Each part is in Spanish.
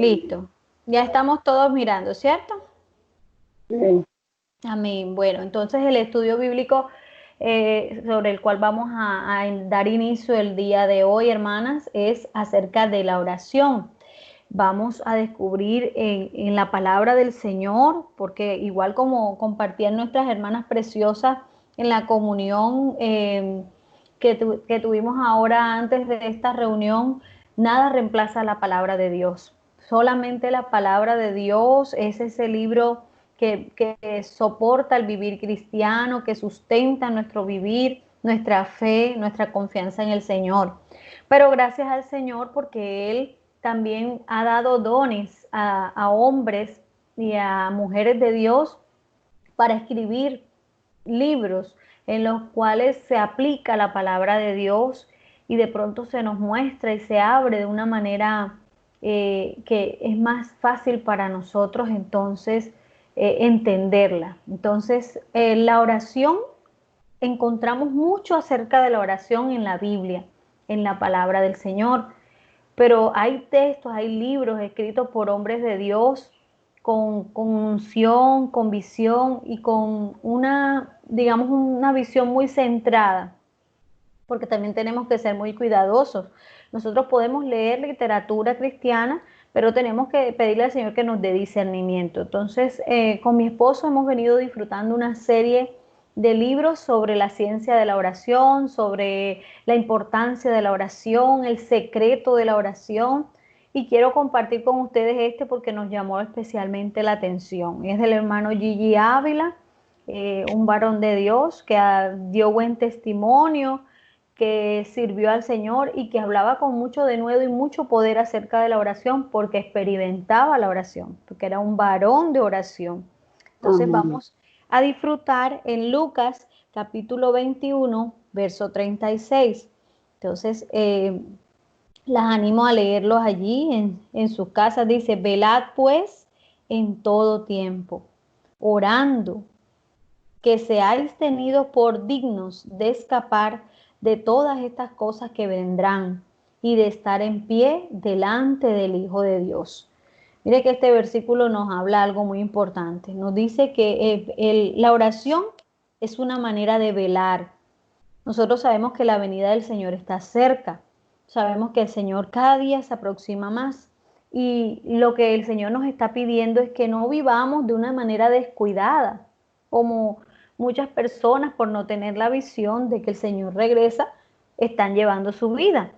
Listo. Ya estamos todos mirando, ¿cierto? Sí. Amén. Bueno, entonces el estudio bíblico sobre el cual vamos a dar inicio el día de hoy, hermanas, es acerca de la oración. Vamos a descubrir en la palabra del Señor, porque igual como compartían nuestras hermanas preciosas en la comunión que tuvimos ahora antes de esta reunión, nada reemplaza la palabra de Dios. Solamente la palabra de Dios es ese libro que soporta el vivir cristiano, que sustenta nuestro vivir, nuestra fe, nuestra confianza en el Señor. Pero gracias al Señor porque Él también ha dado dones a hombres y a mujeres de Dios para escribir libros en los cuales se aplica la palabra de Dios y de pronto se nos muestra y se abre de una manera que es más fácil para nosotros entonces entenderla. Entonces, la oración, encontramos mucho acerca de la oración en la Biblia, en la palabra del Señor, pero hay textos, hay libros escritos por hombres de Dios con unción, con visión y con una, digamos, una visión muy centrada, porque también tenemos que ser muy cuidadosos. Nosotros podemos leer literatura cristiana, pero tenemos que pedirle al Señor que nos dé discernimiento. Entonces, con mi esposo hemos venido disfrutando una serie de libros sobre la ciencia de la oración, sobre la importancia de la oración, el secreto de la oración. Y quiero compartir con ustedes este porque nos llamó especialmente la atención. Es del hermano Gigi Ávila, un varón de Dios que dio buen testimonio, que sirvió al Señor y que hablaba con mucho denuedo y mucho poder acerca de la oración porque experimentaba la oración, porque era un varón de oración. Entonces Amén. vamos a disfrutar en Lucas capítulo 21, verso 36. Entonces, las animo a leerlos allí en sus casas. Dice, velad pues en todo tiempo, orando, que seáis tenidos por dignos de escapar de todas estas cosas que vendrán y de estar en pie delante del Hijo de Dios. Mire que este versículo nos habla algo muy importante. Nos dice que la oración es una manera de velar. Nosotros sabemos que la venida del Señor está cerca. Sabemos que el Señor cada día se aproxima más. Y lo que el Señor nos está pidiendo es que no vivamos de una manera descuidada, como muchas personas por no tener la visión de que el Señor regresa, están llevando su vida.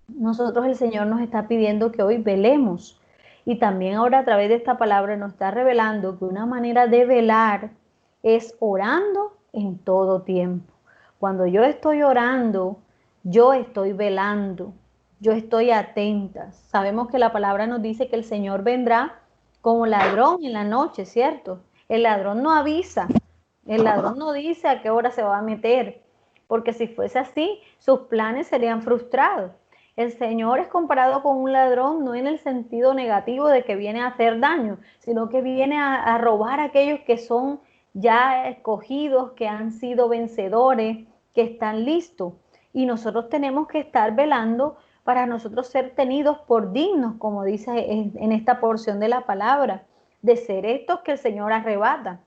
Nosotros el Señor nos está pidiendo que hoy velemos. Y también ahora a través de esta palabra nos está revelando que una manera de velar es orando en todo tiempo. Cuando yo estoy orando, yo estoy velando, yo estoy atenta. Sabemos que la palabra nos dice que el Señor vendrá como ladrón en la noche, ¿cierto? El ladrón no avisa, el ladrón no dice a qué hora se va a meter, porque si fuese así, sus planes serían frustrados. El Señor es comparado con un ladrón no en el sentido negativo de que viene a hacer daño, sino que viene a robar a aquellos que son ya escogidos, que han sido vencedores, que están listos. Y nosotros tenemos que estar velando para nosotros ser tenidos por dignos, como dice en esta porción de la palabra, de ser estos que el Señor arrebata,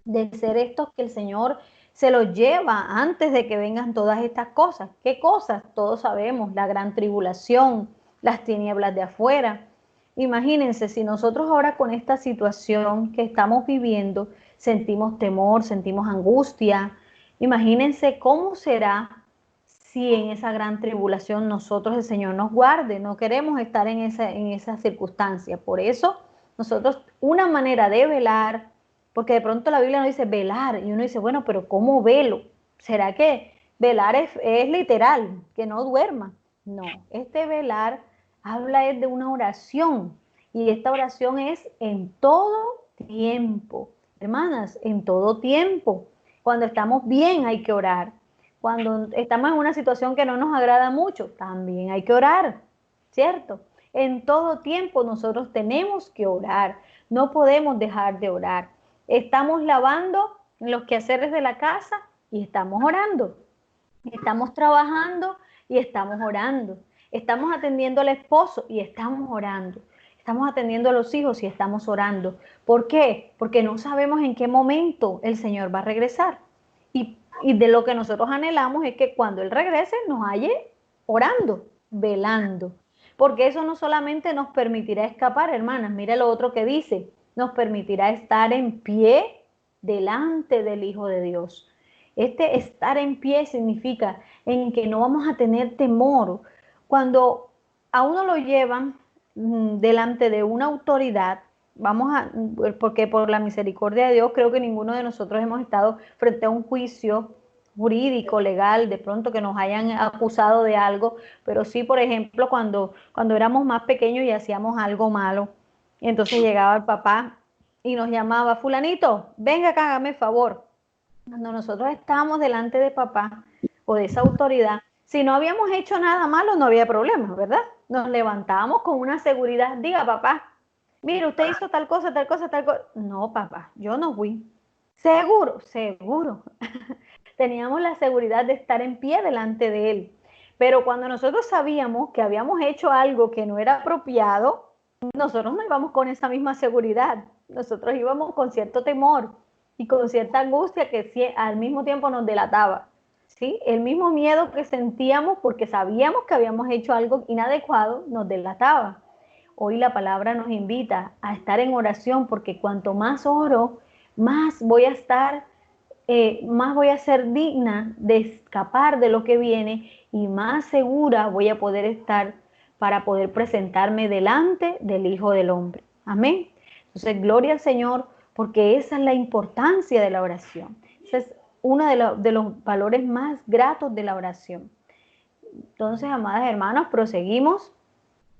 de ser estos que el Señor se los lleva antes de que vengan todas estas cosas. ¿Qué cosas? Todos sabemos, la gran tribulación, las tinieblas de afuera. Imagínense, si nosotros ahora con esta situación que estamos viviendo sentimos temor, sentimos angustia, imagínense cómo será si en esa gran tribulación nosotros el Señor nos guarde. No queremos estar en esa circunstancia. Por eso nosotros una manera de velar, porque de pronto la Biblia nos dice velar y uno dice, bueno, pero ¿cómo velo? ¿Será que velar es literal, que no duerma? No, este velar habla es de una oración y esta oración es en todo tiempo. Hermanas, en todo tiempo. Cuando estamos bien hay que orar. Cuando estamos en una situación que no nos agrada mucho, también hay que orar, ¿cierto? En todo tiempo nosotros tenemos que orar. No podemos dejar de orar. Estamos lavando los quehaceres de la casa y estamos orando. Estamos trabajando y estamos orando. Estamos atendiendo al esposo y estamos orando. estamos atendiendo a los hijos y estamos orando. ¿Por qué? Porque no sabemos en qué momento el Señor va a regresar. Y de lo que nosotros anhelamos es que cuando Él regrese nos halle orando, velando. Porque eso no solamente nos permitirá escapar, hermanas, mire lo otro que dice, nos permitirá estar en pie delante del Hijo de Dios. Este estar en pie significa en que no vamos a tener temor. Cuando a uno lo llevan delante de una autoridad, porque por la misericordia de Dios creo que ninguno de nosotros hemos estado frente a un juicio jurídico, legal, de pronto que nos hayan acusado de algo, pero sí, por ejemplo, cuando éramos más pequeños y hacíamos algo malo, entonces llegaba el papá y nos llamaba, fulanito, venga acá, hágame el favor. Cuando nosotros estábamos delante de papá o de esa autoridad, si no habíamos hecho nada malo, no había problema, ¿verdad? Nos levantábamos con una seguridad, diga papá, mire, usted hizo tal cosa, tal cosa, tal cosa. No, papá, yo no fui. Seguro, seguro. Teníamos la seguridad de estar en pie delante de él. Pero cuando nosotros sabíamos que habíamos hecho algo que no era apropiado, nosotros no íbamos con esa misma seguridad. Nosotros íbamos con cierto temor y con cierta angustia que al mismo tiempo nos delataba. ¿Sí? El mismo miedo que sentíamos porque sabíamos que habíamos hecho algo inadecuado nos delataba. Hoy la palabra nos invita a estar en oración porque cuanto más oro, más voy a estar, más voy a ser digna de escapar de lo que viene y más segura voy a poder estar para poder presentarme delante del Hijo del Hombre. Amén. Entonces, gloria al Señor, porque esa es la importancia de la oración. Ese es uno de los valores más gratos de la oración. Entonces, amadas hermanas, proseguimos.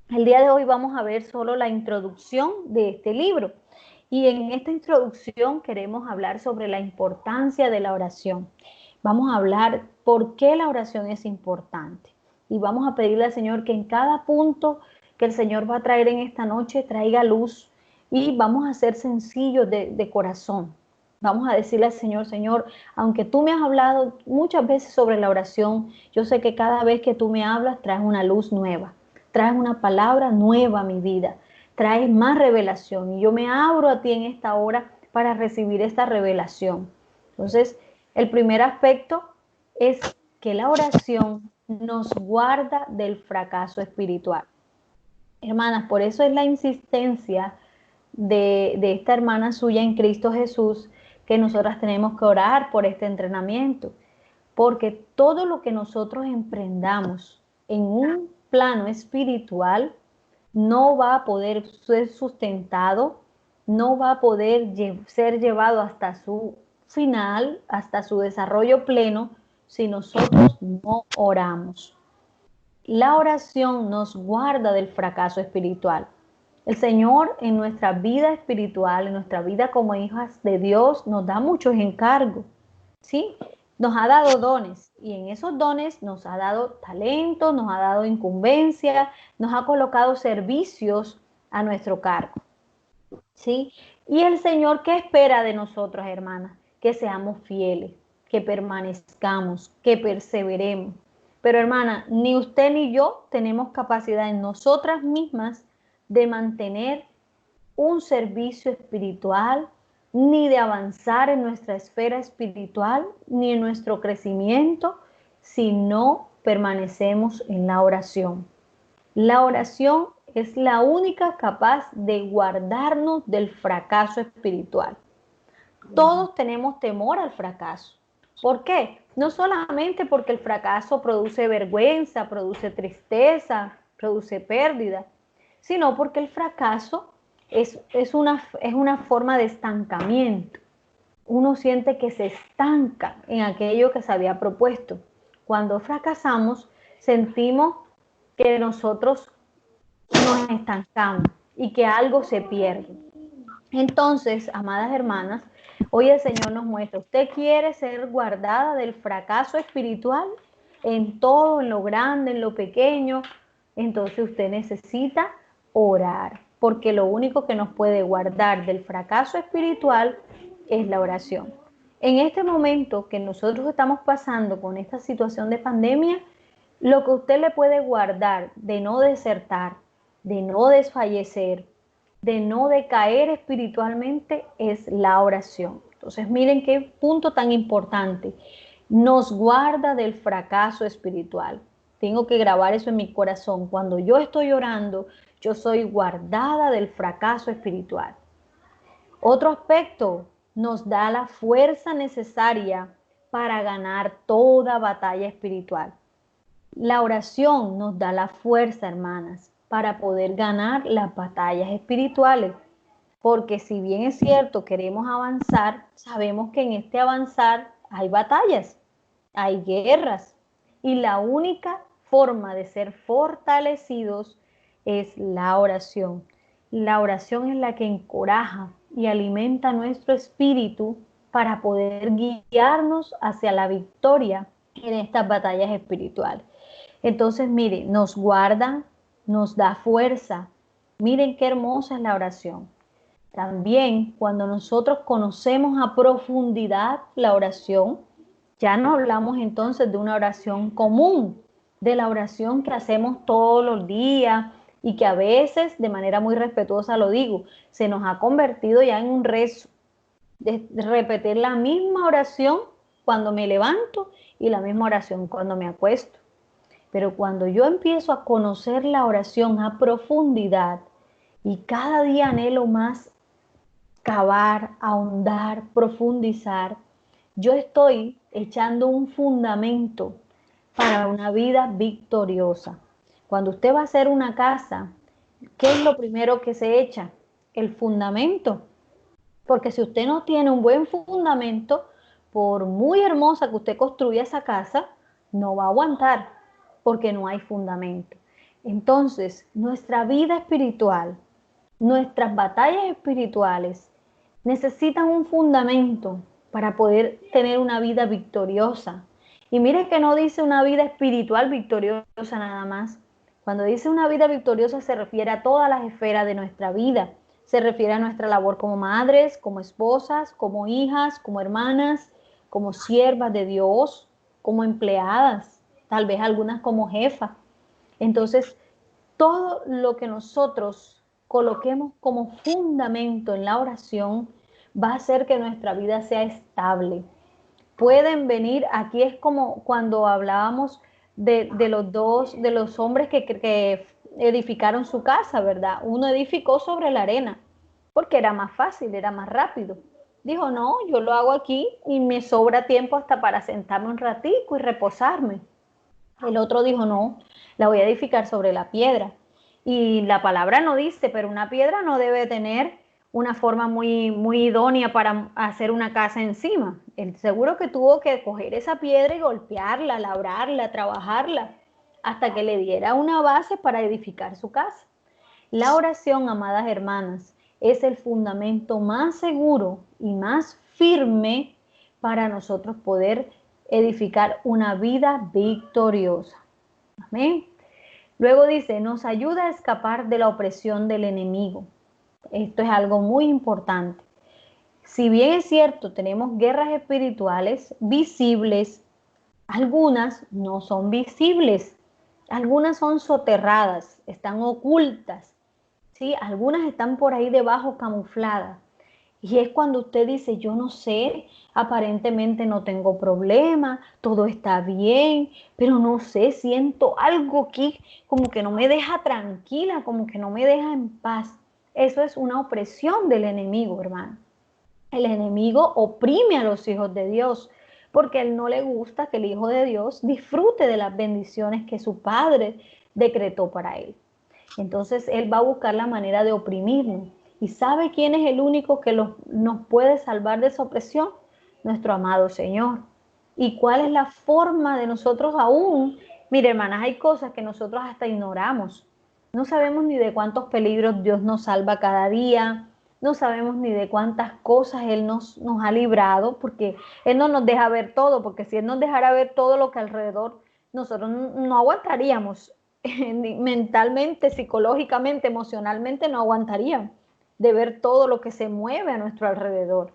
El día de hoy vamos a ver solo la introducción de este libro. Y en esta introducción queremos hablar sobre la importancia de la oración. Vamos a hablar por qué la oración es importante. Y vamos a pedirle al Señor que en cada punto que el Señor va a traer en esta noche traiga luz. Y vamos a ser sencillos de corazón. Vamos a decirle al Señor, Señor, aunque tú me has hablado muchas veces sobre la oración, yo sé que cada vez que tú me hablas traes una luz nueva. Traes una palabra nueva a mi vida, traes más revelación y yo me abro a ti en esta hora para recibir esta revelación. Entonces, el primer aspecto es que la oración nos guarda del fracaso espiritual. Hermanas, por eso es la insistencia de esta hermana suya en Cristo Jesús que nosotras tenemos que orar por este entrenamiento, porque todo lo que nosotros emprendamos en un plano espiritual no va a poder ser sustentado, no va a poder ser llevado hasta su final, hasta su desarrollo pleno, si nosotros no oramos. La oración nos guarda del fracaso espiritual. El Señor en nuestra vida espiritual, en nuestra vida como hijas de Dios, nos da muchos encargos, ¿sí? Nos ha dado dones y en esos dones nos ha dado talento, nos ha dado incumbencia, nos ha colocado servicios a nuestro cargo, ¿sí? Y el Señor, ¿qué espera de nosotros, hermanas? Que seamos fieles, que permanezcamos, que perseveremos. Pero hermana, ni usted ni yo tenemos capacidad en nosotras mismas de mantener un servicio espiritual, ni de avanzar en nuestra esfera espiritual, ni en nuestro crecimiento, si no permanecemos en la oración. La oración es la única capaz de guardarnos del fracaso espiritual. Todos tenemos temor al fracaso. ¿Por qué? No solamente porque el fracaso produce vergüenza, produce tristeza, produce pérdida, sino porque el fracaso es una forma de estancamiento. Uno siente que se estanca en aquello que se había propuesto. Cuando fracasamos, sentimos que nosotros nos estancamos y que algo se pierde. Entonces, amadas hermanas, hoy el Señor nos muestra, ¿usted quiere ser guardada del fracaso espiritual en todo, en lo grande, en lo pequeño? Entonces usted necesita orar, porque lo único que nos puede guardar del fracaso espiritual es la oración. En este momento que nosotros estamos pasando con esta situación de pandemia, lo que usted le puede guardar de no desertar, de no desfallecer, de no decaer espiritualmente es la oración. Entonces, miren qué punto tan importante. Nos guarda del fracaso espiritual. Tengo que grabar eso en mi corazón. Cuando yo estoy orando, yo soy guardada del fracaso espiritual. Otro aspecto, nos da la fuerza necesaria para ganar toda batalla espiritual. La oración nos da la fuerza, hermanas, para poder ganar las batallas espirituales. Porque si bien es cierto, queremos avanzar, sabemos que en este avanzar hay batallas, hay guerras. Y la única forma de ser fortalecidos es la oración. La oración es la que encoraja y alimenta nuestro espíritu para poder guiarnos hacia la victoria en estas batallas espirituales. Entonces, mire, nos guarda, nos da fuerza. Miren qué hermosa es la oración. También cuando nosotros conocemos a profundidad la oración, ya no hablamos entonces de una oración común, de la oración que hacemos todos los días y que a veces, de manera muy respetuosa lo digo, se nos ha convertido ya en un rezo, de repetir la misma oración cuando me levanto y la misma oración cuando me acuesto. Pero cuando yo empiezo a conocer la oración a profundidad y cada día anhelo más cavar, ahondar, profundizar, yo estoy echando un fundamento para una vida victoriosa. Cuando usted va a hacer una casa, ¿qué es lo primero que se echa? El fundamento. Porque si usted no tiene un buen fundamento, por muy hermosa que usted construya esa casa, no va a aguantar, porque no hay fundamento. Entonces, nuestra vida espiritual, nuestras batallas espirituales necesitan un fundamento para poder tener una vida victoriosa. Y mire que no dice una vida espiritual victoriosa nada más. Cuando dice una vida victoriosa se refiere a todas las esferas de nuestra vida. Se refiere a nuestra labor como madres, como esposas, como hijas, como hermanas, como siervas de Dios, como empleadas, tal vez algunas como jefas. Entonces, todo lo que nosotros coloquemos como fundamento en la oración va a hacer que nuestra vida sea estable. Pueden venir, aquí es como cuando hablábamos de los hombres que edificaron su casa, ¿verdad? Uno edificó sobre la arena, porque era más fácil, era más rápido. Dijo, no, yo lo hago aquí y me sobra tiempo hasta para sentarme un ratico y reposarme. El otro dijo, no, la voy a edificar sobre la piedra. Y la palabra no dice, pero una piedra no debe tener una forma muy idónea para hacer una casa encima. Él seguro que tuvo que coger esa piedra y golpearla, labrarla, trabajarla, hasta que le diera una base para edificar su casa. La oración, amadas hermanas, es el fundamento más seguro y más firme para nosotros poder edificar una vida victoriosa. Amén. Luego dice, nos ayuda a escapar de la opresión del enemigo. Esto es algo muy importante. Si bien es cierto, tenemos guerras espirituales visibles, algunas no son visibles, algunas son soterradas, están ocultas, ¿sí? Algunas están por ahí debajo camufladas. Y es cuando usted dice, yo no sé, aparentemente no tengo problema, todo está bien, pero no sé, siento algo aquí como que no me deja tranquila, como que no me deja en paz. Eso es una opresión del enemigo, hermano. El enemigo oprime a los hijos de Dios porque a él no le gusta que el hijo de Dios disfrute de las bendiciones que su padre decretó para él. Entonces él va a buscar la manera de oprimirnos. ¿Y sabe quién es el único que nos puede salvar de esa opresión? Nuestro amado Señor. ¿Y cuál es la forma de nosotros aún? Mire, hermanas, hay cosas que nosotros hasta ignoramos. No sabemos ni de cuántos peligros Dios nos salva cada día. No sabemos ni de cuántas cosas Él nos ha librado, porque Él no nos deja ver todo, porque si Él nos dejara ver todo lo que alrededor, nosotros no aguantaríamos. Mentalmente, psicológicamente, emocionalmente, no aguantaríamos de ver todo lo que se mueve a nuestro alrededor.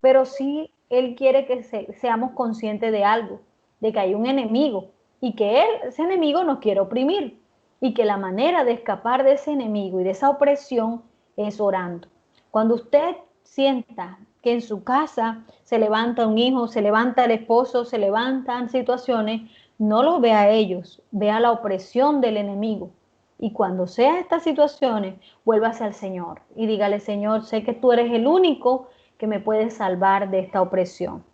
Pero sí, Él quiere que seamos conscientes de algo, de que hay un enemigo y que ese enemigo nos quiere oprimir y que la manera de escapar de ese enemigo y de esa opresión es orando. Cuando usted sienta que en su casa se levanta un hijo, se levanta el esposo, se levantan situaciones, no los vea a ellos, vea la opresión del enemigo. Y cuando sea estas situaciones, vuélvase al Señor y dígale: Señor, sé que tú eres el único que me puede salvar de esta opresión.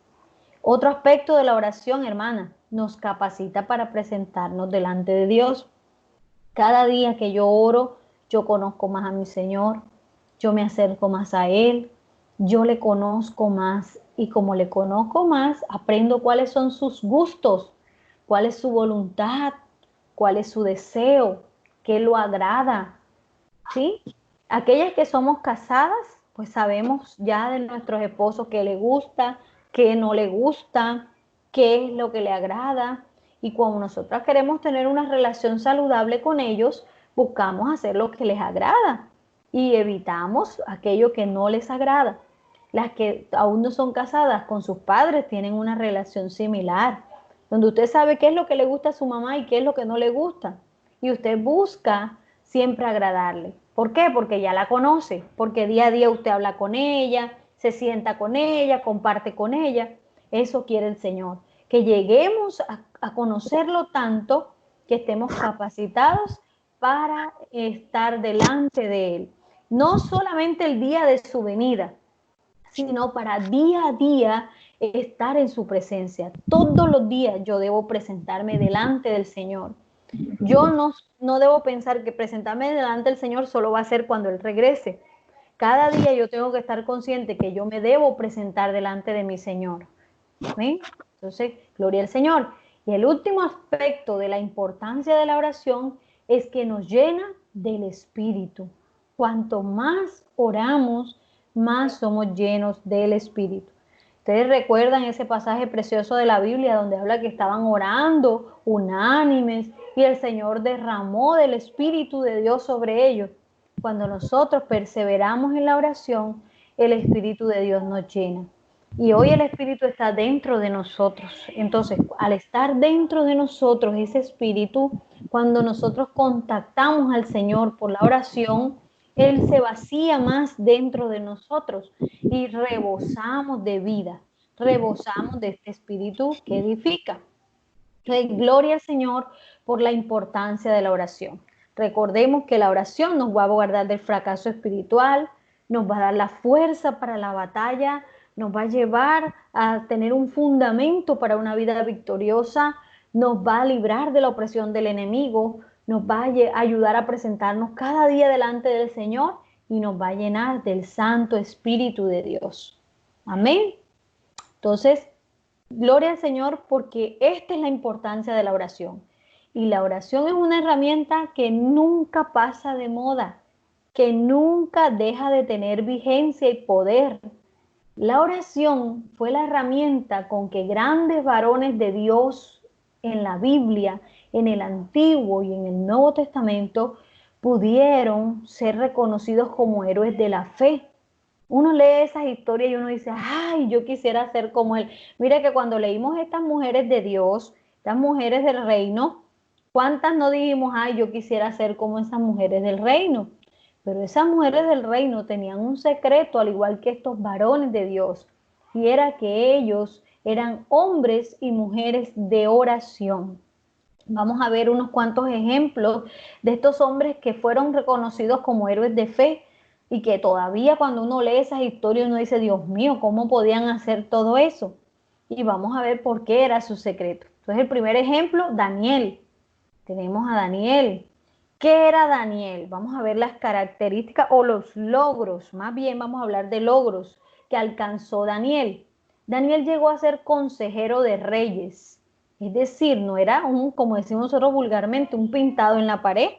Otro aspecto de la oración, hermana, nos capacita para presentarnos delante de Dios. Cada día que yo oro, yo conozco más a mi Señor, yo me acerco más a Él, yo le conozco más, y como le conozco más, aprendo cuáles son sus gustos, cuál es su voluntad, cuál es su deseo, qué lo agrada, ¿sí? Aquellas que somos casadas, pues sabemos ya de nuestros esposos qué le gusta, qué no le gusta, qué es lo que le agrada. Y cuando nosotras queremos tener una relación saludable con ellos, buscamos hacer lo que les agrada y evitamos aquello que no les agrada. Las que aún no son casadas con sus padres tienen una relación similar, donde usted sabe qué es lo que le gusta a su mamá y qué es lo que no le gusta. Y usted busca siempre agradarle. ¿Por qué? Porque ya la conoce, porque día a día usted habla con ella, se sienta con ella, comparte con ella. Eso quiere el Señor, que lleguemos a conocerlo tanto que estemos capacitados para estar delante de Él. No solamente el día de su venida, sino para día a día estar en su presencia. Todos los días yo debo presentarme delante del Señor. Yo no debo pensar que presentarme delante del Señor solo va a ser cuando Él regrese. Cada día yo tengo que estar consciente que yo me debo presentar delante de mi Señor. ¿Sí? Entonces, gloria al Señor. Y el último aspecto de la importancia de la oración es que nos llena del Espíritu. Cuanto más oramos, más somos llenos del Espíritu. Ustedes recuerdan ese pasaje precioso de la Biblia donde habla que estaban orando unánimes y el Señor derramó del Espíritu de Dios sobre ellos. Cuando nosotros perseveramos en la oración, el Espíritu de Dios nos llena. Y hoy el Espíritu está dentro de nosotros. Entonces, al estar dentro de nosotros ese Espíritu, cuando nosotros contactamos al Señor por la oración, Él se vacía más dentro de nosotros y rebosamos de vida, rebosamos de este Espíritu que edifica. Entonces, gloria al Señor por la importancia de la oración. Recordemos que la oración nos va a guardar del fracaso espiritual, nos va a dar la fuerza para la batalla, nos va a llevar a tener un fundamento para una vida victoriosa, nos va a librar de la opresión del enemigo, nos va a ayudar a presentarnos cada día delante del Señor y nos va a llenar del Santo Espíritu de Dios. Amén. Entonces, gloria al Señor, porque esta es la importancia de la oración. Y la oración es una herramienta que nunca pasa de moda, que nunca deja de tener vigencia y poder. La oración fue la herramienta con que grandes varones de Dios en la Biblia, en el Antiguo y en el Nuevo Testamento, pudieron ser reconocidos como héroes de la fe. Uno lee esas historias y uno dice: ay, yo quisiera ser como él. Mira que cuando leímos estas mujeres de Dios, estas mujeres del reino, ¿cuántas no dijimos: ay, yo quisiera ser como esas mujeres del reino? Pero esas mujeres del reino tenían un secreto, al igual que estos varones de Dios, y era que ellos eran hombres y mujeres de oración. Vamos a ver unos cuantos ejemplos de estos hombres que fueron reconocidos como héroes de fe y que todavía cuando uno lee esas historias uno dice: Dios mío, ¿cómo podían hacer todo eso? Y vamos a ver por qué era su secreto. Entonces, el primer ejemplo, Daniel. Tenemos a Daniel. ¿Qué era Daniel? Vamos a ver las características o los logros, más bien vamos a hablar de logros que alcanzó Daniel. Daniel llegó a ser consejero de reyes, es decir, no era como decimos nosotros vulgarmente, un pintado en la pared,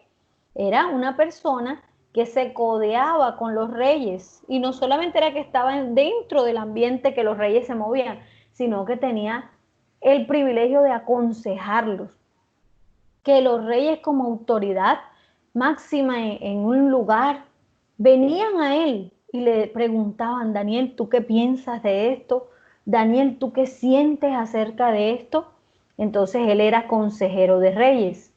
era una persona que se codeaba con los reyes y no solamente era que estaba dentro del ambiente que los reyes se movían, sino que tenía el privilegio de aconsejarlos, que los reyes como autoridad máxima en un lugar venían a él y le preguntaban: Daniel, ¿tú qué piensas de esto? Daniel, ¿tú qué sientes acerca de esto? Entonces él era consejero de reyes.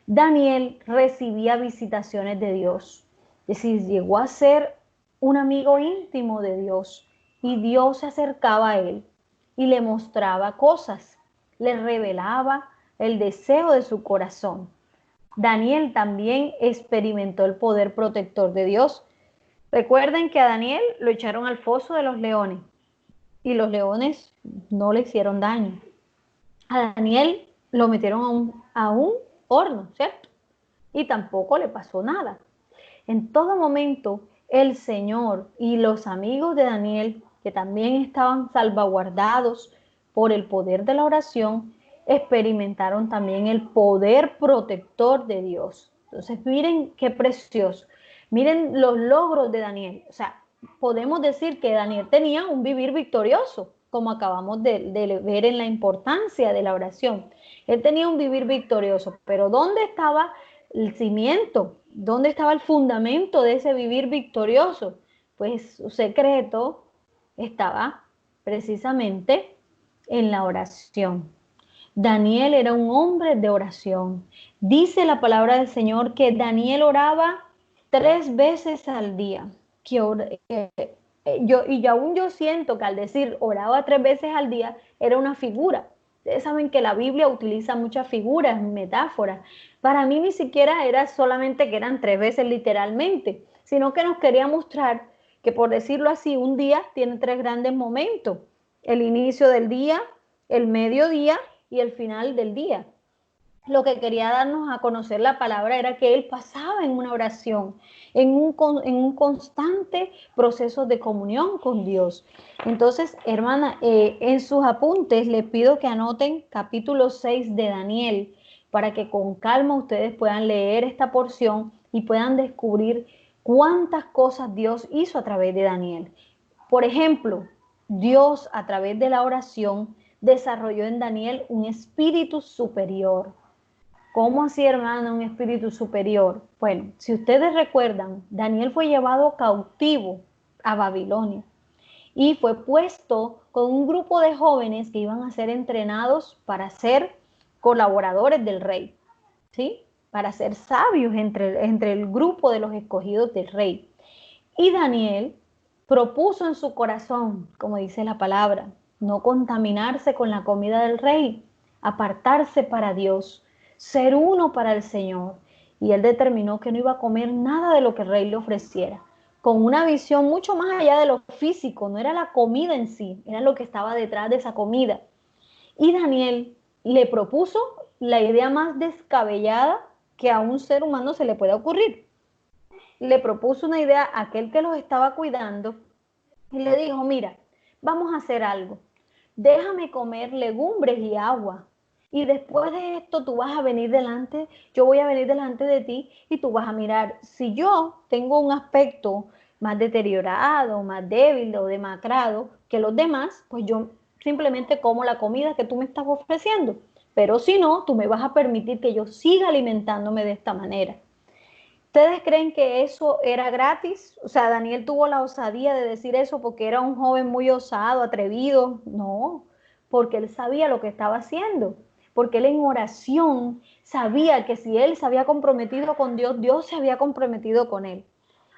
Daniel recibía visitaciones de Dios. Es decir, llegó a ser un amigo íntimo de Dios y Dios se acercaba a él y le mostraba cosas, le revelaba el deseo de su corazón. Daniel también experimentó el poder protector de Dios. Recuerden que a Daniel lo echaron al foso de los leones y los leones no le hicieron daño. A Daniel lo metieron a un horno, ¿cierto? Y tampoco le pasó nada. En todo momento, el Señor y los amigos de Daniel, que también estaban salvaguardados por el poder de la oración, experimentaron también el poder protector de Dios. Entonces, miren qué precioso. Miren los logros de Daniel. O sea, podemos decir que Daniel tenía un vivir victorioso, como acabamos de ver en la importancia de la oración. Él tenía un vivir victorioso, pero ¿dónde estaba el cimiento? ¿Dónde estaba el fundamento de ese vivir victorioso? Pues su secreto estaba precisamente en la oración. Daniel era un hombre de oración. Dice la palabra del Señor que Daniel oraba 3 veces al día. Y aún yo siento que al decir oraba 3 veces al día era una figura. Ustedes saben que la Biblia utiliza muchas figuras, metáforas. Para mí ni siquiera era solamente que eran 3 veces literalmente, sino que nos quería mostrar que, por decirlo así, un día tiene 3 grandes momentos: el inicio del día, el mediodía y el final del día. Lo que quería darnos a conocer la palabra era que él pasaba en una oración, en un constante proceso de comunión con Dios. Entonces, hermana, en sus apuntes les pido que anoten capítulo 6 de Daniel para que con calma ustedes puedan leer esta porción y puedan descubrir cuántas cosas Dios hizo a través de Daniel. Por ejemplo, Dios a través de la oración desarrolló en Daniel un espíritu superior. ¿Cómo así, hermana, un espíritu superior? Bueno, si ustedes recuerdan, Daniel fue llevado cautivo a Babilonia y fue puesto con un grupo de jóvenes que iban a ser entrenados para ser colaboradores del rey, ¿sí? Para ser sabios entre el grupo de los escogidos del rey. Y Daniel propuso en su corazón, como dice la palabra, no contaminarse con la comida del rey, apartarse para Dios, ser uno para el Señor. Y él determinó que no iba a comer nada de lo que el rey le ofreciera, con una visión mucho más allá de lo físico. No era la comida en sí, era lo que estaba detrás de esa comida. Y Daniel le propuso la idea más descabellada que a un ser humano se le puede ocurrir. Le propuso una idea a aquel que los estaba cuidando y le dijo: mira, vamos a hacer algo, déjame comer legumbres y agua, y después de esto tú vas a venir delante, yo voy a venir delante de ti y tú vas a mirar si yo tengo un aspecto más deteriorado, más débil o demacrado que los demás, pues yo simplemente como la comida que tú me estás ofreciendo, pero si no, tú me vas a permitir que yo siga alimentándome de esta manera. ¿Ustedes creen que eso era gratis? O sea, Daniel tuvo la osadía de decir eso porque era un joven muy osado, atrevido. No, porque él sabía lo que estaba haciendo, porque él en oración sabía que si él se había comprometido con Dios, Dios se había comprometido con él.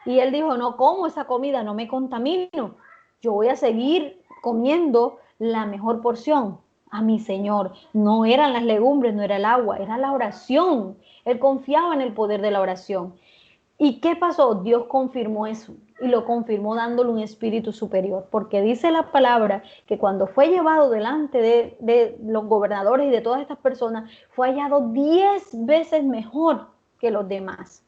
Y él dijo: no como esa comida, no me contamino, yo voy a seguir comiendo la mejor porción a mi Señor. No eran las legumbres, no era el agua, era la oración. Él confiaba en el poder de la oración. ¿Y qué pasó? Dios confirmó eso y lo confirmó dándole un espíritu superior, porque dice la palabra que cuando fue llevado delante de los gobernadores y de todas estas personas, fue hallado 10 veces mejor que los demás.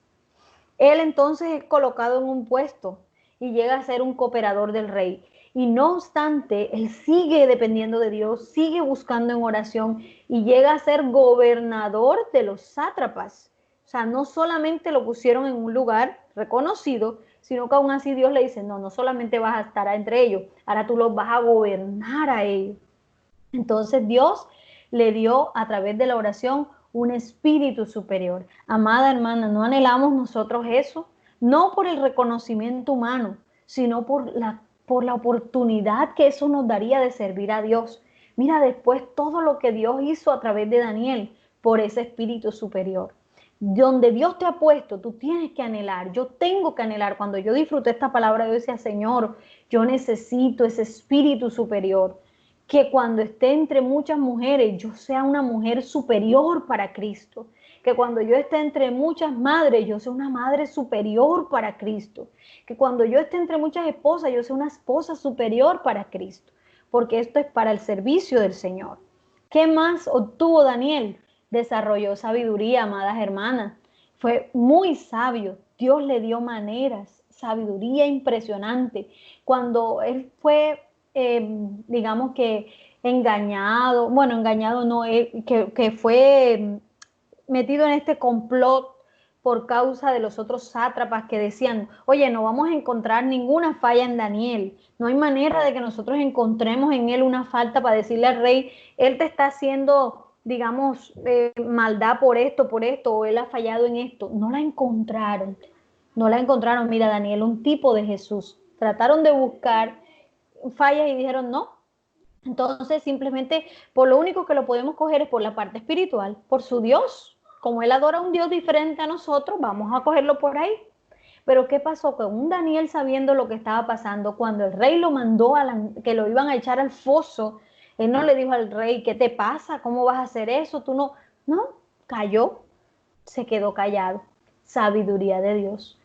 Él entonces es colocado en un puesto y llega a ser un cooperador del rey. Y no obstante, él sigue dependiendo de Dios, sigue buscando en oración y llega a ser gobernador de los sátrapas. O sea, no solamente lo pusieron en un lugar reconocido, sino que aún así Dios le dice: no, no solamente vas a estar entre ellos, ahora tú los vas a gobernar a ellos. Entonces Dios le dio a través de la oración un espíritu superior. Amada hermana, ¿no anhelamos nosotros eso? No por el reconocimiento humano, sino por la oportunidad que eso nos daría de servir a Dios. Mira después todo lo que Dios hizo a través de Daniel por ese espíritu superior. Donde Dios te ha puesto, tú tienes que anhelar. Yo tengo que anhelar. Cuando yo disfruté esta palabra, yo decía, Señor, yo necesito ese espíritu superior. Que cuando esté entre muchas mujeres, yo sea una mujer superior para Cristo. Que cuando yo esté entre muchas madres, yo sea una madre superior para Cristo. Que cuando yo esté entre muchas esposas, yo sea una esposa superior para Cristo. Porque esto es para el servicio del Señor. ¿Qué más obtuvo Daniel? Desarrolló sabiduría, amadas hermanas. Fue muy sabio. Dios le dio maneras, sabiduría impresionante. Cuando él fue, digamos que engañado, bueno, engañado no, que fue metido en este complot por causa de los otros sátrapas que decían, oye, no vamos a encontrar ninguna falla en Daniel, no hay manera de que nosotros encontremos en él una falta para decirle al rey, él te está haciendo, digamos, maldad por esto, o él ha fallado en esto. No la encontraron, no la encontraron. Mira, Daniel, un tipo de Jesús. Trataron de buscar fallas y dijeron no. Entonces, simplemente, por lo único que lo podemos coger es por la parte espiritual, por su Dios. Como él adora a un Dios diferente a nosotros, vamos a cogerlo por ahí. Pero ¿qué pasó con un Daniel sabiendo lo que estaba pasando? Cuando el rey lo mandó que lo iban a echar al foso, él no le dijo al rey, ¿qué te pasa? ¿Cómo vas a hacer eso? Tú no, cayó, se quedó callado. Sabiduría de Dios.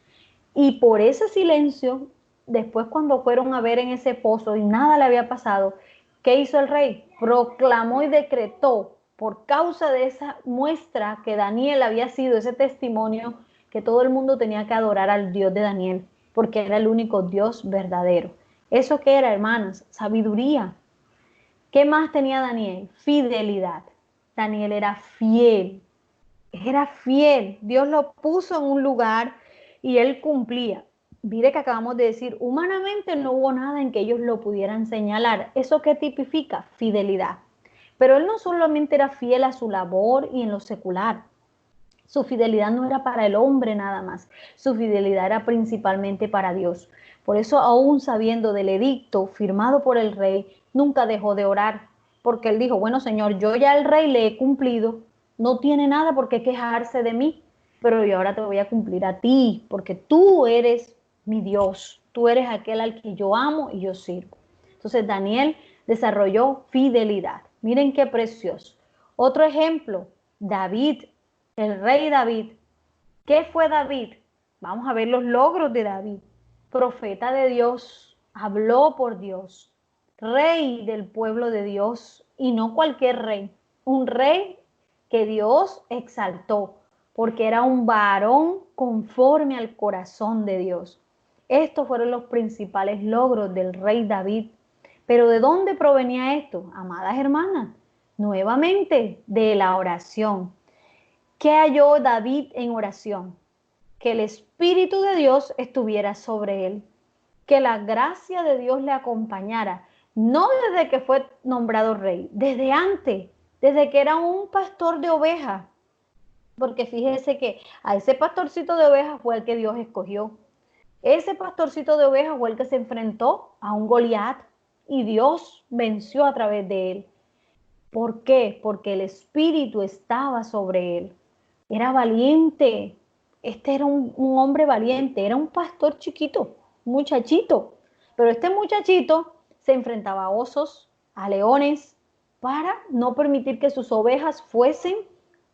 Y por ese silencio, después cuando fueron a ver en ese pozo y nada le había pasado, ¿qué hizo el rey? Proclamó y decretó, por causa de esa muestra que Daniel había sido, ese testimonio, que todo el mundo tenía que adorar al Dios de Daniel, porque era el único Dios verdadero. ¿Eso qué era, hermanas? Sabiduría. ¿Qué más tenía Daniel? Fidelidad. Daniel era fiel. Era fiel. Dios lo puso en un lugar y él cumplía. Mire que acabamos de decir, humanamente no hubo nada en que ellos lo pudieran señalar. ¿Eso qué tipifica? Fidelidad. Pero él no solamente era fiel a su labor y en lo secular. Su fidelidad no era para el hombre nada más. Su fidelidad era principalmente para Dios. Por eso, aún sabiendo del edicto firmado por el rey, nunca dejó de orar. Porque él dijo, bueno, Señor, yo ya al rey le he cumplido. No tiene nada por qué quejarse de mí. Pero yo ahora te voy a cumplir a ti. Porque tú eres mi Dios. Tú eres aquel al que yo amo y yo sirvo. Entonces, Daniel desarrolló fidelidad. Miren qué precioso. Otro ejemplo, David, el rey David. ¿Qué fue David? Vamos a ver los logros de David. Profeta de Dios, habló por Dios, rey del pueblo de Dios, y no cualquier rey, un rey que Dios exaltó, porque era un varón conforme al corazón de Dios. Estos fueron los principales logros del rey David. Pero ¿de dónde provenía esto? Amadas hermanas, nuevamente de la oración. ¿Qué halló David en oración? Que el Espíritu de Dios estuviera sobre él, que la gracia de Dios le acompañara, no desde que fue nombrado rey, desde antes, desde que era un pastor de ovejas, porque fíjese que a ese pastorcito de ovejas fue el que Dios escogió. Ese pastorcito de ovejas fue el que se enfrentó a un Goliat y Dios venció a través de él. ¿Por qué? Porque el Espíritu estaba sobre él. Era valiente. Este era un hombre valiente, era un pastor chiquito, muchachito. Pero este muchachito se enfrentaba a osos, a leones, para no permitir que sus ovejas fuesen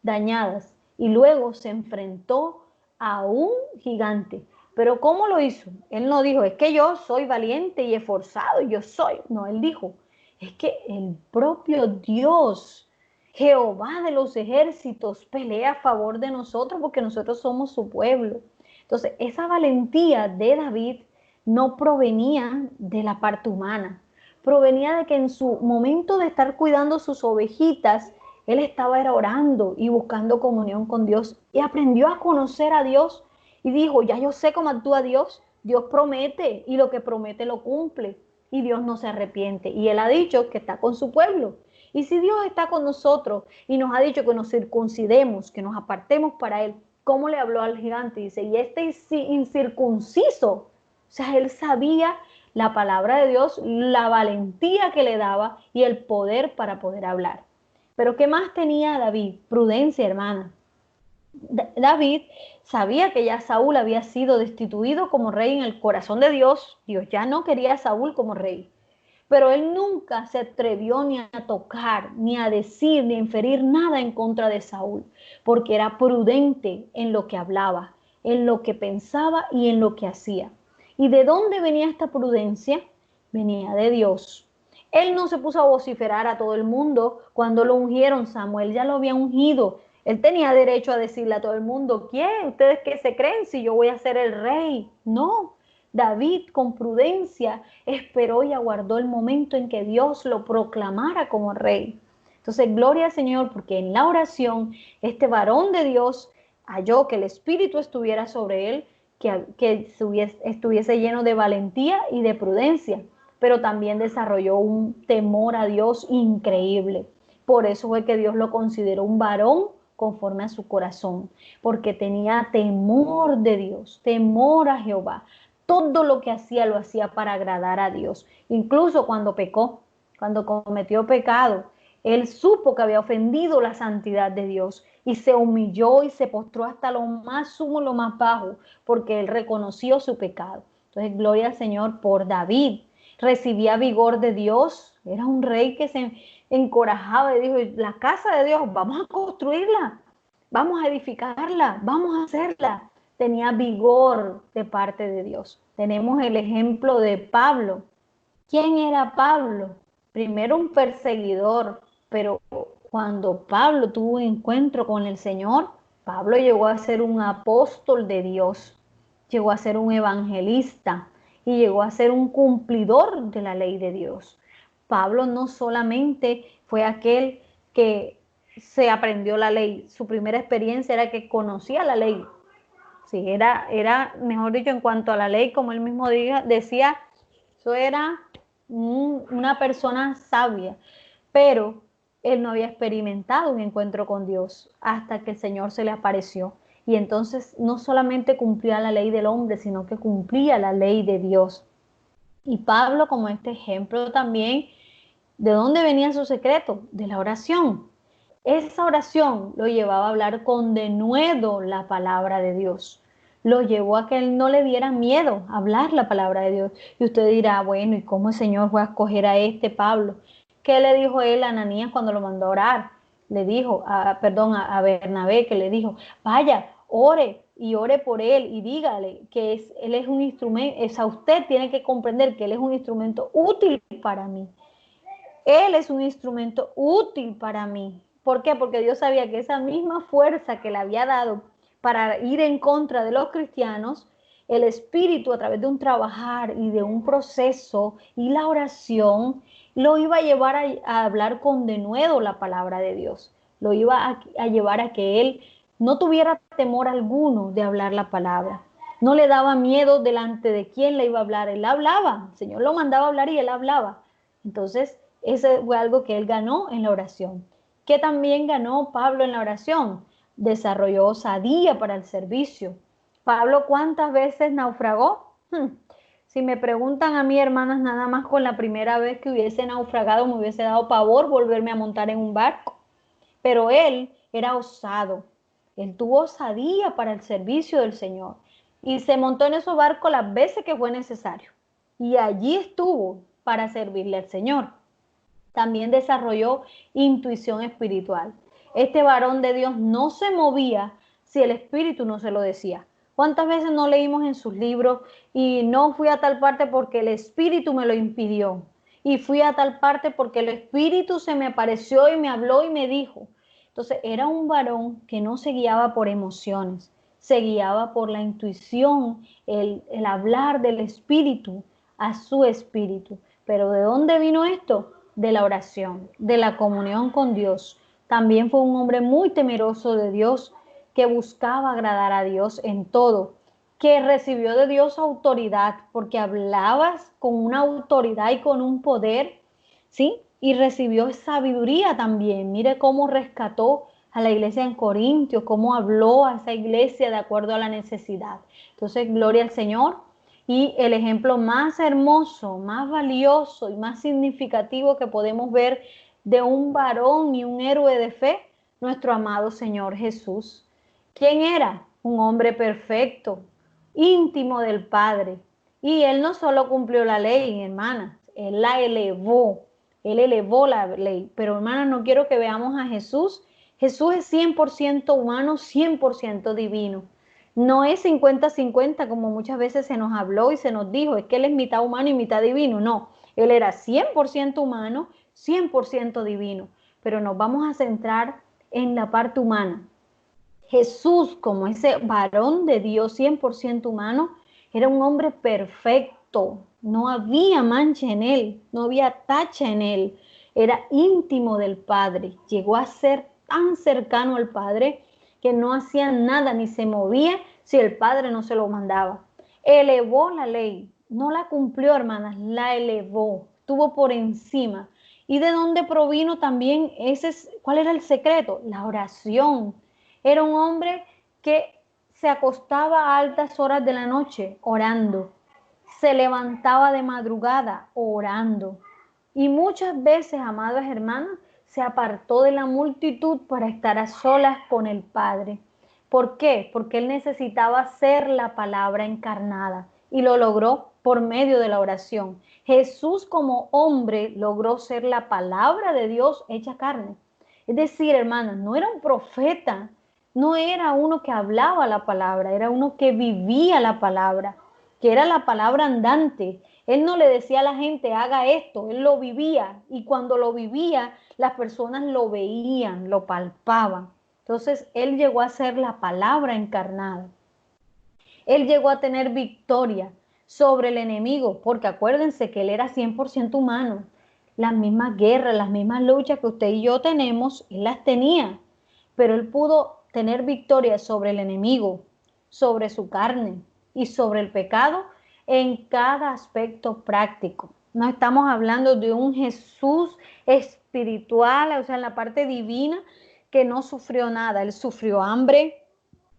dañadas. Y luego se enfrentó a un gigante. Pero ¿cómo lo hizo? Él no dijo, es que yo soy valiente y esforzado, yo soy. No, él dijo, es que el propio Dios, Jehová de los ejércitos, pelea a favor de nosotros porque nosotros somos su pueblo. Entonces, esa valentía de David no provenía de la parte humana, provenía de que en su momento de estar cuidando sus ovejitas, él estaba orando y buscando comunión con Dios y aprendió a conocer a Dios y dijo, ya yo sé cómo actúa Dios, Dios promete y lo que promete lo cumple y Dios no se arrepiente. Y él ha dicho que está con su pueblo. Y si Dios está con nosotros y nos ha dicho que nos circuncidemos, que nos apartemos para Él, ¿cómo le habló al gigante? Dice, y este incircunciso, o sea, él sabía la palabra de Dios, la valentía que le daba y el poder para poder hablar. Pero ¿qué más tenía David? Prudencia, hermana. David sabía que ya Saúl había sido destituido como rey en el corazón de Dios. Dios ya no quería a Saúl como rey. Pero él nunca se atrevió ni a tocar, ni a decir, ni a inferir nada en contra de Saúl, porque era prudente en lo que hablaba, en lo que pensaba y en lo que hacía. ¿Y de dónde venía esta prudencia? Venía de Dios. Él no se puso a vociferar a todo el mundo cuando lo ungieron. Samuel ya lo había ungido. Él tenía derecho a decirle a todo el mundo, ¿quién? ¿Ustedes qué se creen si yo voy a ser el rey? No. David, con prudencia, esperó y aguardó el momento en que Dios lo proclamara como rey. Entonces, gloria al Señor, porque en la oración, este varón de Dios halló que el Espíritu estuviera sobre él, que estuviese lleno de valentía y de prudencia, pero también desarrolló un temor a Dios increíble. Por eso fue que Dios lo consideró un varón conforme a su corazón, porque tenía temor de Dios, temor a Jehová. Todo lo que hacía lo hacía para agradar a Dios. Incluso cuando pecó, cuando cometió pecado, él supo que había ofendido la santidad de Dios y se humilló y se postró hasta lo más sumo, lo más bajo, porque él reconoció su pecado. Entonces, gloria al Señor por David. Recibía vigor de Dios. Era un rey que se encorajaba y dijo, la casa de Dios, vamos a construirla, vamos a edificarla, vamos a hacerla. Tenía vigor de parte de Dios. Tenemos el ejemplo de Pablo. ¿Quién era Pablo? Primero un perseguidor, pero cuando Pablo tuvo un encuentro con el Señor, Pablo llegó a ser un apóstol de Dios, llegó a ser un evangelista y llegó a ser un cumplidor de la ley de Dios. Pablo no solamente fue aquel que se aprendió la ley, su primera experiencia era que conocía la ley. Sí, era, mejor dicho, en cuanto a la ley, como él mismo decía, eso era una persona sabia, pero él no había experimentado un encuentro con Dios hasta que el Señor se le apareció. Y entonces no solamente cumplía la ley del hombre, sino que cumplía la ley de Dios. Y Pablo, como este ejemplo también, ¿de dónde venía su secreto? De la oración. Esa oración lo llevaba a hablar con denuedo la palabra de Dios. Lo llevó a que él no le diera miedo hablar la palabra de Dios. Y usted dirá, bueno, ¿y cómo el Señor fue a escoger a este Pablo? ¿Qué le dijo él a Ananías cuando lo mandó a orar? Le dijo, a Bernabé, que le dijo, vaya, ore y ore por él y dígale que él es un instrumento, usted tiene que comprender que él es un instrumento útil para mí. Él es un instrumento útil para mí. ¿Por qué? Porque Dios sabía que esa misma fuerza que le había dado para ir en contra de los cristianos, el Espíritu a través de un trabajar y de un proceso y la oración, lo iba a llevar a hablar con denuedo la palabra de Dios. Lo iba a llevar a que él no tuviera temor alguno de hablar la palabra. No le daba miedo delante de quién le iba a hablar. Él hablaba. El Señor lo mandaba a hablar y él hablaba. Entonces, eso fue algo que él ganó en la oración. ¿Qué también ganó Pablo en la oración? Desarrolló osadía para el servicio. Pablo, ¿cuántas veces naufragó? Si me preguntan a mí, hermanas, nada más con la primera vez que hubiese naufragado me hubiese dado pavor volverme a montar en un barco. Pero él era osado. Él tuvo osadía para el servicio del Señor y se montó en esos barcos las veces que fue necesario. Y allí estuvo para servirle al Señor. También desarrolló intuición espiritual. Este varón de Dios no se movía si el Espíritu no se lo decía. ¿Cuántas veces no leímos en sus libros y no fui a tal parte porque el Espíritu me lo impidió? Y fui a tal parte porque el Espíritu se me apareció y me habló y me dijo. Entonces era un varón que no se guiaba por emociones, se guiaba por la intuición, el hablar del Espíritu a su Espíritu. Pero ¿de dónde vino esto? De la oración, de la comunión con Dios. También fue un hombre muy temeroso de Dios, que buscaba agradar a Dios en todo, que recibió de Dios autoridad, porque hablabas con una autoridad y con un poder, ¿sí? Y recibió sabiduría también. Mire cómo rescató a la iglesia en Corintios, cómo habló a esa iglesia de acuerdo a la necesidad. Entonces, gloria al Señor. Y el ejemplo más hermoso, más valioso y más significativo que podemos ver de un varón y un héroe de fe, nuestro amado Señor Jesús. ¿Quién era? Un hombre perfecto, íntimo del Padre. Y él no solo cumplió la ley, hermanas, él la elevó. Él elevó la ley. Pero hermanas, no quiero que veamos a Jesús. Jesús es 100% humano, 100% divino. No es 50-50 como muchas veces se nos habló y se nos dijo, es que él es mitad humano y mitad divino. No, él era 100% humano, 100% divino. Pero nos vamos a centrar en la parte humana. Jesús, como ese varón de Dios 100% humano, era un hombre perfecto. No había mancha en él, no había tacha en él. Era íntimo del Padre. Llegó a ser tan cercano al Padre que no hacía nada ni se movía si el Padre no se lo mandaba. Elevó la ley, no la cumplió, hermanas, la elevó, estuvo por encima. ¿Y de dónde provino también cuál era el secreto? La oración. Era un hombre que se acostaba a altas horas de la noche orando, se levantaba de madrugada orando. Y muchas veces, amados hermanos, se apartó de la multitud para estar a solas con el Padre. ¿Por qué? Porque él necesitaba ser la palabra encarnada y lo logró por medio de la oración. Jesús como hombre logró ser la palabra de Dios hecha carne. Es decir, hermanos, no era un profeta, no era uno que hablaba la palabra, era uno que vivía la palabra, que era la palabra andante. Él no le decía a la gente, haga esto, él lo vivía. Y cuando lo vivía, las personas lo veían, lo palpaban. Entonces, él llegó a ser la palabra encarnada. Él llegó a tener victoria sobre el enemigo, porque acuérdense que él era 100% humano. Las mismas guerras, las mismas luchas que usted y yo tenemos, él las tenía. Pero él pudo tener victoria sobre el enemigo, sobre su carne y sobre el pecado en cada aspecto práctico. No estamos hablando de un Jesús espiritual, o sea, en la parte divina, que no sufrió nada. Él sufrió hambre,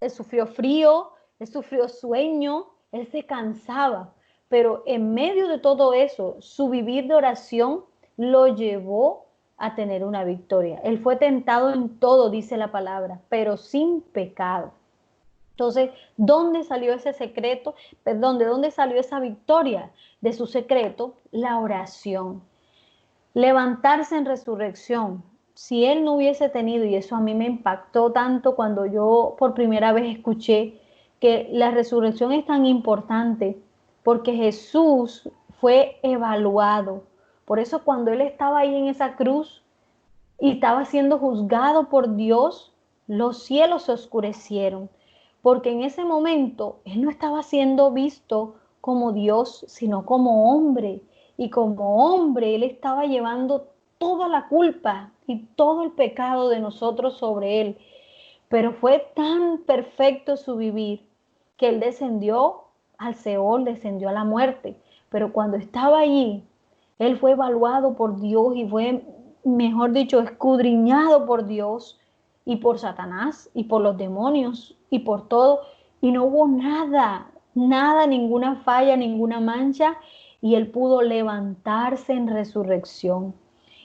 él sufrió frío, él sufrió sueño, él se cansaba. Pero en medio de todo eso, su vivir de oración lo llevó a tener una victoria. Él fue tentado en todo, dice la palabra, pero sin pecado. Entonces, ¿dónde salió ese secreto? Perdón, ¿de dónde salió esa victoria? De su secreto, la oración. Levantarse en resurrección. Si él no hubiese tenido, y eso a mí me impactó tanto cuando yo por primera vez escuché que la resurrección es tan importante, porque Jesús fue evaluado. Por eso cuando él estaba ahí en esa cruz y estaba siendo juzgado por Dios, los cielos se oscurecieron, porque en ese momento él no estaba siendo visto como Dios, sino como hombre. Y como hombre, él estaba llevando toda la culpa y todo el pecado de nosotros sobre él. Pero fue tan perfecto su vivir que él descendió al Seol, descendió a la muerte. Pero cuando estaba allí, él fue evaluado por Dios y fue, mejor dicho, escudriñado por Dios y por Satanás y por los demonios y por todo. Y no hubo nada, nada, ninguna falla, ninguna mancha. Y él pudo levantarse en resurrección.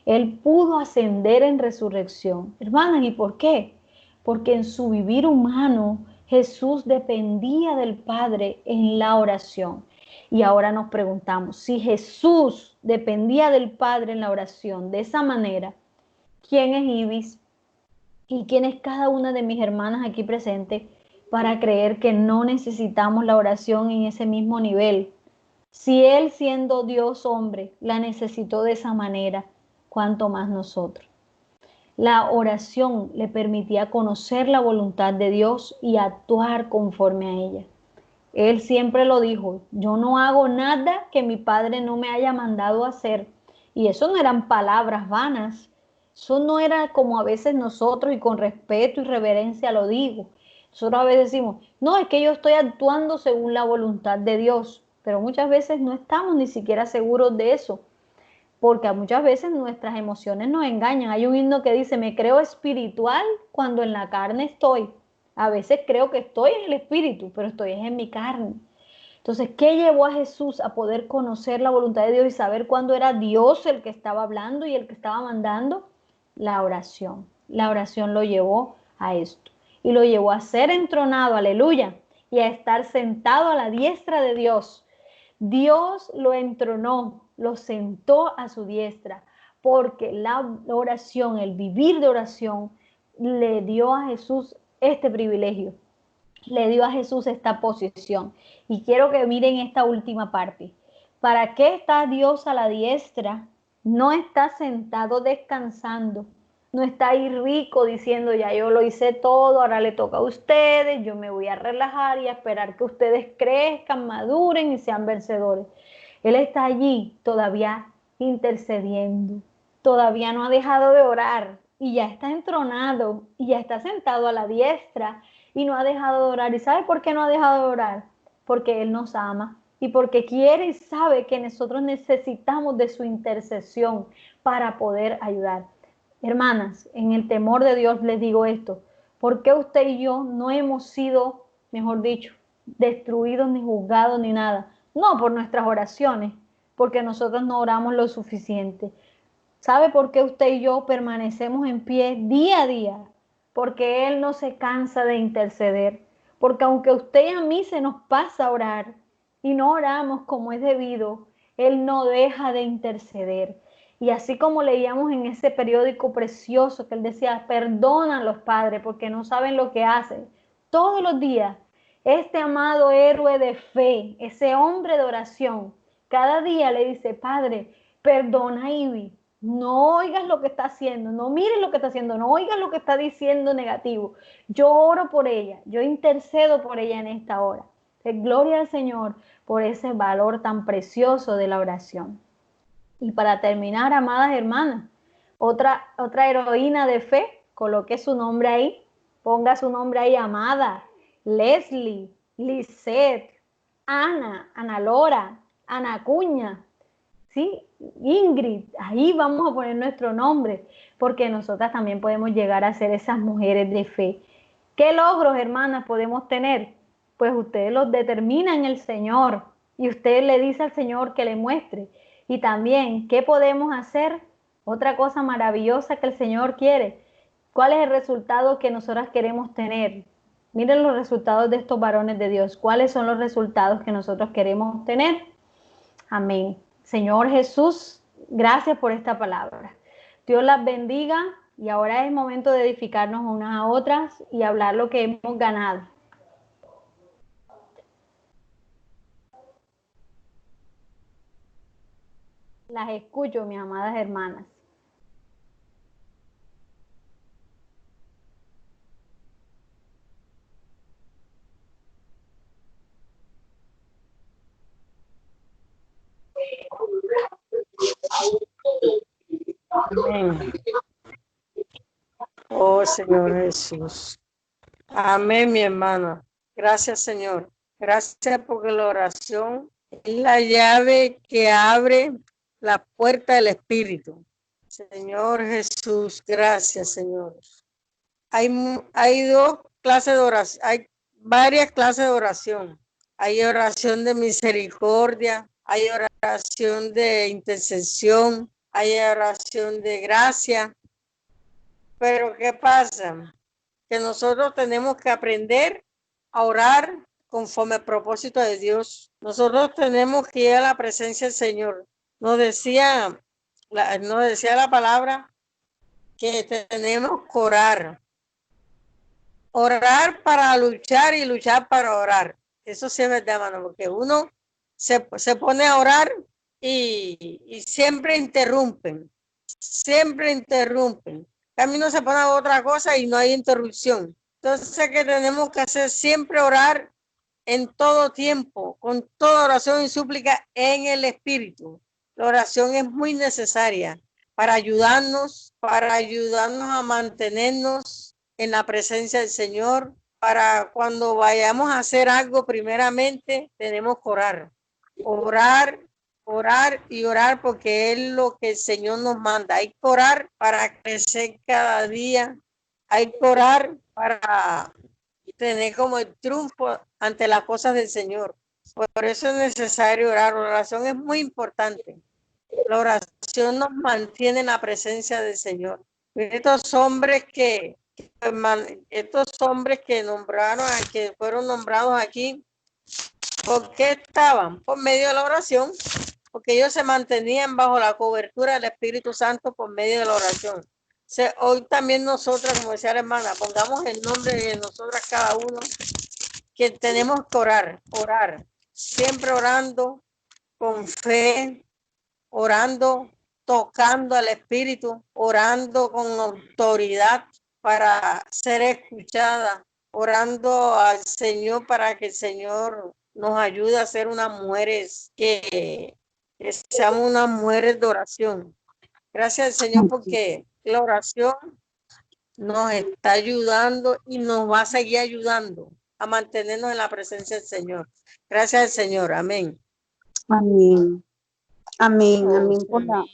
Él pudo ascender en resurrección. Hermanas, ¿y por qué? Porque en su vivir humano Jesús dependía del Padre en la oración. Y ahora nos preguntamos, si Jesús dependía del Padre en la oración de esa manera, ¿quién es Ibis y quién es cada una de mis hermanas aquí presentes para creer que no necesitamos la oración en ese mismo nivel? Si Él, siendo Dios hombre, la necesitó de esa manera, ¿cuánto más nosotros? La oración le permitía conocer la voluntad de Dios y actuar conforme a ella. Él siempre lo dijo, yo no hago nada que mi Padre no me haya mandado a hacer. Y eso no eran palabras vanas, eso no era como a veces nosotros y con respeto y reverencia lo digo. Nosotros a veces decimos, no, es que yo estoy actuando según la voluntad de Dios, pero muchas veces no estamos ni siquiera seguros de eso, porque muchas veces nuestras emociones nos engañan. Hay un himno que dice, me creo espiritual cuando en la carne estoy. A veces creo que estoy en el espíritu, pero estoy en mi carne. Entonces, ¿qué llevó a Jesús a poder conocer la voluntad de Dios y saber cuándo era Dios el que estaba hablando y el que estaba mandando? La oración. La oración lo llevó a esto. y lo llevó a ser entronado, aleluya, y a estar sentado a la diestra de Dios. Dios lo entronó, lo sentó a su diestra, porque la oración, el vivir de oración, le dio a Jesús este privilegio, le dio a Jesús esta posición. Y quiero que miren esta última parte. ¿Para qué está Dios a la diestra? No está sentado descansando, no está ahí rico diciendo, ya yo lo hice todo, ahora le toca a ustedes, yo me voy a relajar y a esperar que ustedes crezcan, maduren y sean vencedores. Él está allí todavía intercediendo, todavía no ha dejado de orar y ya está entronado y ya está sentado a la diestra y no ha dejado de orar. ¿Y sabe por qué no ha dejado de orar? Porque Él nos ama y porque quiere y sabe que nosotros necesitamos de su intercesión para poder ayudar. Hermanas, en el temor de Dios les digo esto, ¿por qué usted y yo no hemos sido, mejor dicho, destruidos ni juzgados ni nada? No por nuestras oraciones, porque nosotros no oramos lo suficiente. ¿Sabe por qué usted y yo permanecemos en pie día a día? Porque Él no se cansa de interceder. Porque aunque a usted y a mí se nos pasa a orar y no oramos como es debido, Él no deja de interceder. Y así como leíamos en ese periódico precioso que Él decía, perdonan los padres porque no saben lo que hacen. Todos los días, este amado héroe de fe, ese hombre de oración, cada día le dice, Padre, perdona a Ivy. No oigas lo que está haciendo, no mires lo que está haciendo, no oigas lo que está diciendo negativo. Yo oro por ella, yo intercedo por ella en esta hora. Gloria al Señor por ese valor tan precioso de la oración. Y para terminar, amadas hermanas, otra heroína de fe, coloque su nombre ahí, ponga su nombre ahí, Amada, Leslie, Lisette, Ana Lora, Ana Cuña, ¿sí? Ingrid, ahí vamos a poner nuestro nombre, porque nosotras también podemos llegar a ser esas mujeres de fe. ¿Qué logros, hermanas, podemos tener? Pues ustedes los determinan el Señor y usted le dice al Señor que le muestre. Y también, ¿qué podemos hacer? Otra cosa maravillosa que el Señor quiere. ¿Cuál es el resultado que nosotras queremos tener? Miren los resultados de estos varones de Dios. ¿Cuáles son los resultados que nosotros queremos tener? Amén. Señor Jesús, gracias por esta palabra. Dios las bendiga y ahora es momento de edificarnos unas a otras y hablar lo que hemos ganado. Las escucho, mis amadas hermanas. Amén. Oh Señor Jesús. Amén, mi hermana. Gracias, Señor. Gracias porque la oración es la llave que abre la puerta del Espíritu. Señor Jesús, gracias, Señor. Hay dos clases de oración, hay varias clases de oración. Hay oración de misericordia, hay oración de intercesión, hay oración de gracia. Pero ¿qué pasa? Que nosotros tenemos que aprender a orar conforme al propósito de Dios. Nosotros tenemos que ir a la presencia del Señor. Nos decía la palabra que tenemos que orar. Orar para luchar y luchar para orar. Eso sí es verdad, hermano, porque uno se pone a orar y siempre interrumpen. Siempre interrumpen. Camino se pone a otra cosa y no hay interrupción. Entonces, ¿qué tenemos que hacer? Siempre orar en todo tiempo, con toda oración y súplica en el Espíritu. La oración es muy necesaria para ayudarnos a mantenernos en la presencia del Señor. Para cuando vayamos a hacer algo, primeramente tenemos que orar. Orar y orar porque es lo que el Señor nos manda. Hay que orar para crecer cada día. Hay que orar para tener como el triunfo ante las cosas del Señor. Por eso es necesario orar. La oración es muy importante. La oración nos mantiene en la presencia del Señor. Estos hombres que estos hombres que nombraron, que fueron nombrados aquí, ¿por qué estaban? Por medio de la oración, porque ellos se mantenían bajo la cobertura del Espíritu Santo por medio de la oración. Hoy también nosotras, como decía la hermana, pongamos el nombre de nosotras cada uno, que tenemos que orar, siempre orando con fe, orando, tocando al Espíritu, orando con autoridad para ser escuchada, orando al Señor para que el Señor nos ayude a ser unas mujeres que seamos unas mujeres de oración. Gracias al Señor porque la oración nos está ayudando y nos va a seguir ayudando a mantenernos en la presencia del Señor. Gracias al Señor. Amén. Amén. Amén. Oh,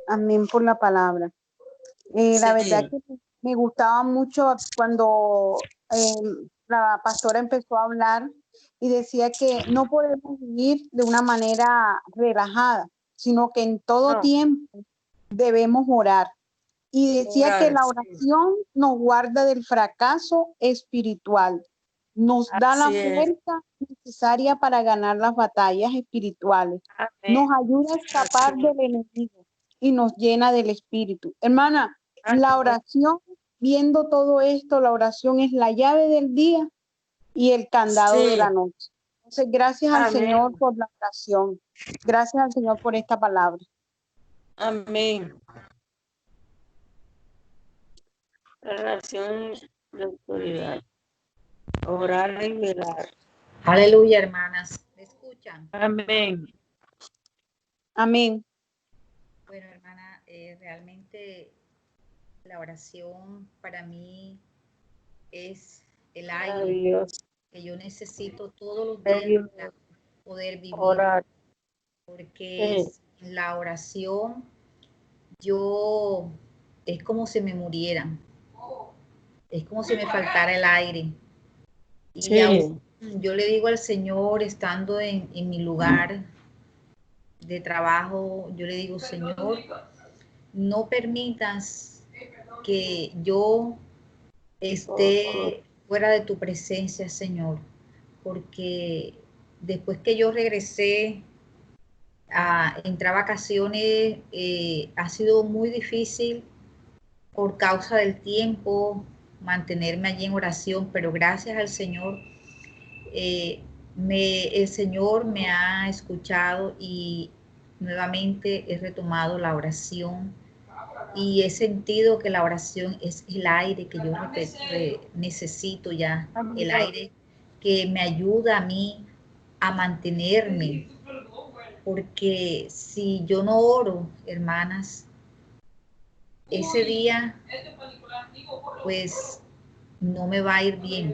Amén por la palabra. sí. La verdad que me gustaba mucho cuando la pastora empezó a hablar y decía que no podemos vivir de una manera relajada, sino que en todo tiempo debemos orar. Y decía que la oración nos guarda del fracaso espiritual, nos da la fuerza necesaria para ganar las batallas espirituales, nos ayuda a escapar del enemigo y nos llena del espíritu. Hermana, la oración, viendo todo esto, la oración es la llave del día y el candado de la noche. Entonces, gracias al Señor por la oración. Gracias al Señor por esta palabra. Amén. Relación de autoridad. Orar y velar. Aleluya, hermanas. ¿Me escuchan? Amén. Amén. Bueno, hermana, realmente la oración para mí es el aire que yo necesito todos los días para poder vivir. Orar. Porque la oración es como si me murieran. Es como si me faltara el aire. Y yo le digo al Señor, estando en mi lugar de trabajo, yo le digo, Señor, no permitas que yo esté fuera de tu presencia, Señor, porque después que yo regresé a entrar a vacaciones, ha sido muy difícil por causa del tiempo mantenerme allí en oración, pero gracias al Señor, el Señor me ha escuchado y nuevamente he retomado la oración y he sentido que la oración es el aire que yo necesito ya, el aire que me ayuda a mí a mantenerme, porque si yo no oro, hermanas, ese día pues no me va a ir bien.